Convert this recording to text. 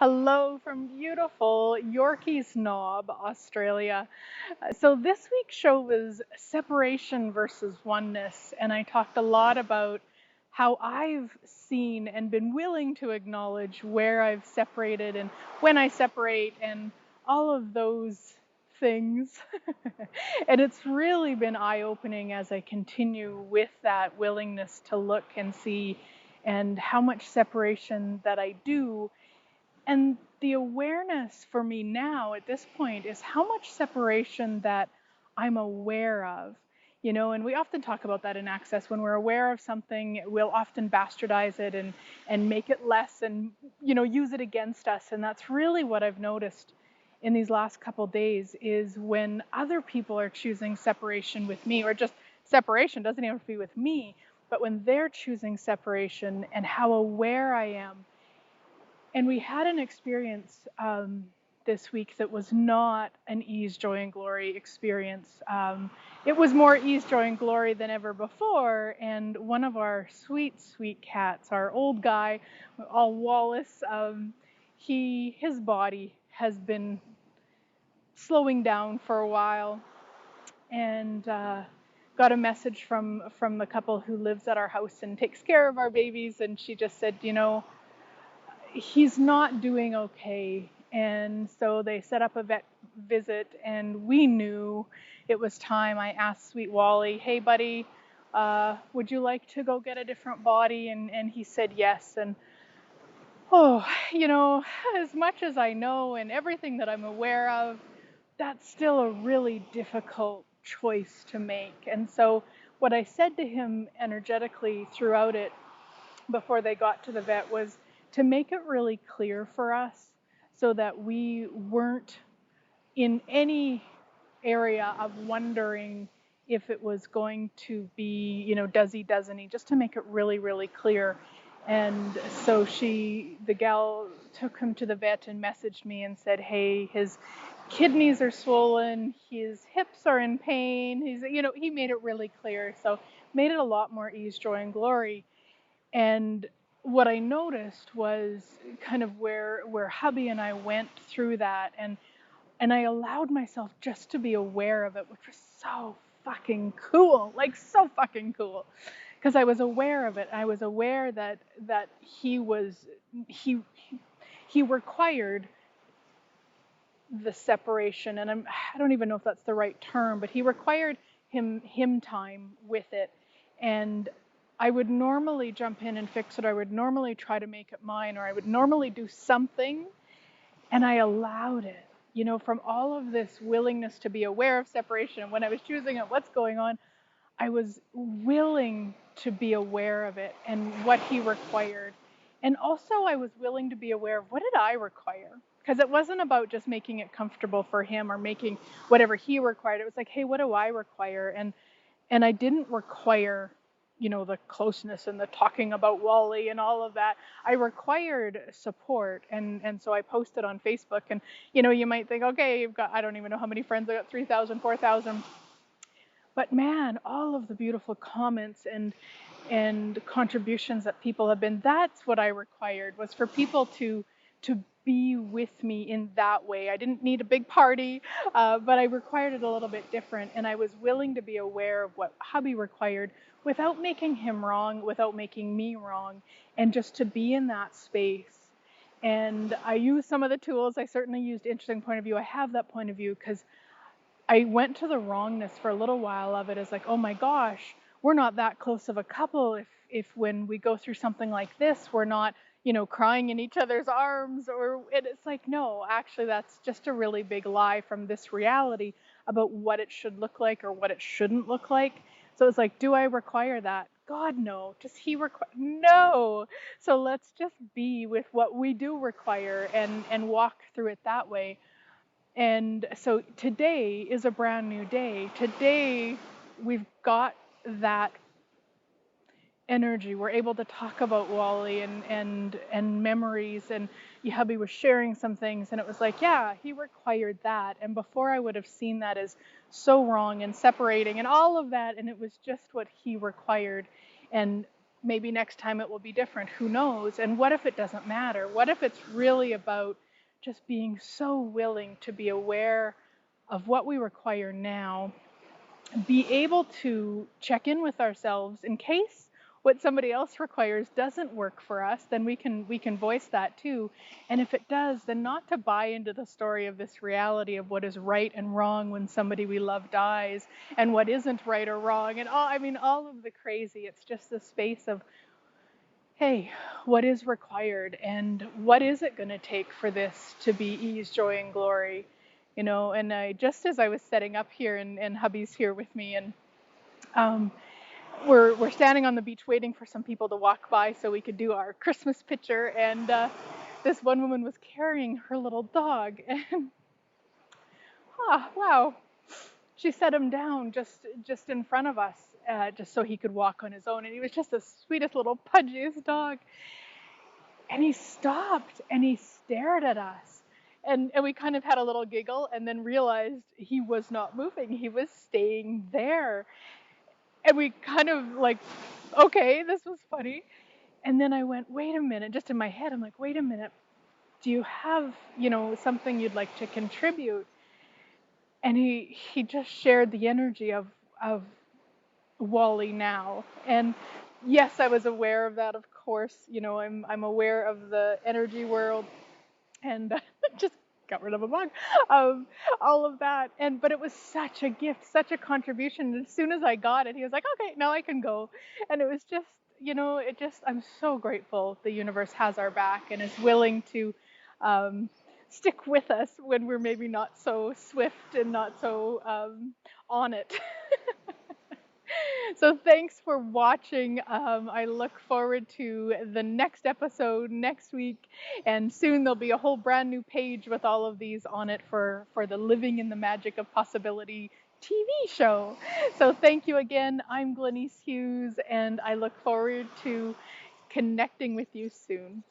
Hello from beautiful Yorkeys Knob, Australia. So this week's show was separation versus oneness, and I talked a lot about how I've seen and been willing to acknowledge where I've separated and when I separate and all of those things. And it's really been eye-opening as I continue with that willingness to look and see and how much separation that I do. And the awareness for me now at this point is how much separation that I'm aware of. And we often talk about that in Access. When we're aware of something, we'll often bastardize it and make it less and, use it against us. And that's really what I've noticed in these last couple days is when other people are choosing separation with me, or just separation, doesn't even have to be with me, but when they're choosing separation and how aware I am. And we had an experience this week that was not an ease, joy, and glory experience. It was more ease, joy, and glory than ever before. And one of our sweet, sweet cats, our old guy, all Wallace, his body has been slowing down for a while, and got a message from the couple who lives at our house and takes care of our babies, and she just said, he's not doing okay. And so they set up a vet visit, and we knew it was time. I asked Sweet Wally, hey, buddy, would you like to go get a different body? And he said yes. And oh, as much as I know and everything that I'm aware of, that's still a really difficult choice to make. And so what I said to him energetically throughout it before they got to the vet was to make it really clear for us so that we weren't in any area of wondering if it was going to be, does he, doesn't he, just to make it really, really clear. And so the gal took him to the vet and messaged me and said, hey, his kidneys are swollen, his hips are in pain. He made it really clear. So made it a lot more ease, joy, and glory. And what I noticed was kind of where hubby and I went through that, and I allowed myself just to be aware of it, which was so fucking cool, like so fucking cool, because I was aware of it. I was aware that he required the separation, and I don't even know if that's the right term, but he required him time with it. And I would normally jump in and fix it. I would normally try to make it mine, or I would normally do something, and I allowed it. From all of this willingness to be aware of separation, and when I was choosing it, what's going on, I was willing to be aware of it and what he required. And also I was willing to be aware of what did I require? Because it wasn't about just making it comfortable for him or making whatever he required. It was like, hey, what do I require? And I didn't require, the closeness and the talking about Wally and all of that. I required support. And so I posted on Facebook, and, you might think, okay, you've got, I don't even know how many friends. I got 3,000, 4,000. But man, all of the beautiful comments and contributions that people have been, that's what I required, was for people to be with me in that way. I didn't need a big party, but I required it a little bit different. And I was willing to be aware of what hubby required without making him wrong, without making me wrong, and just to be in that space. And I used some of the tools. I certainly used interesting point of view. I have that point of view because I went to the wrongness for a little while of it as like, oh my gosh, we're not that close of a couple if when we go through something like this, we're not, crying in each other's arms, or it's like, no, actually that's just a really big lie from this reality about what it should look like or what it shouldn't look like. So it's like, do I require that? God, no. Does he require? No. So let's just be with what we do require and walk through it that way. And so today is a brand new day. Today we've got that energy. We're able to talk about Wally and memories, and hubby was sharing some things, and it was like, yeah, he required that. And before I would have seen that as so wrong and separating and all of that, and it was just what he required. And maybe next time it will be different. Who knows? And what if it doesn't matter? What if it's really about just being so willing to be aware of what we require now, be able to check in with ourselves in case what somebody else requires doesn't work for us, then we can voice that too. And if it does, then not to buy into the story of this reality of what is right and wrong when somebody we love dies, and what isn't right or wrong, and all of the crazy. It's just the space of, hey, what is required, and what is it going to take for this to be ease, joy, and glory? And just as I was setting up here, and hubby's here with me, and um, we're standing on the beach waiting for some people to walk by so we could do our Christmas picture, and this one woman was carrying her little dog, and wow, she set him down just in front of us, just so he could walk on his own, and he was just the sweetest little pudgiest dog. And he stopped and he stared at us. And we kind of had a little giggle, and then realized he was not moving. He was staying there. And we kind of like, okay, this was funny. And then I went, wait a minute, just in my head, I'm like, wait a minute. Do you have, something you'd like to contribute? And he just shared the energy of Wally now. And yes, I was aware of that, of course. I'm aware of the energy world, and just got rid of a bug, all of that. But it was such a gift, such a contribution. And as soon as I got it, he was like, okay, now I can go. And it was just, I'm so grateful the universe has our back and is willing to stick with us when we're maybe not so swift and not so on it. So thanks for watching. I look forward to the next episode next week, and soon there'll be a whole brand new page with all of these on it for the Living in the Magic of Possibility TV show. So thank you again. I'm Glenyce Hughes, and I look forward to connecting with you soon.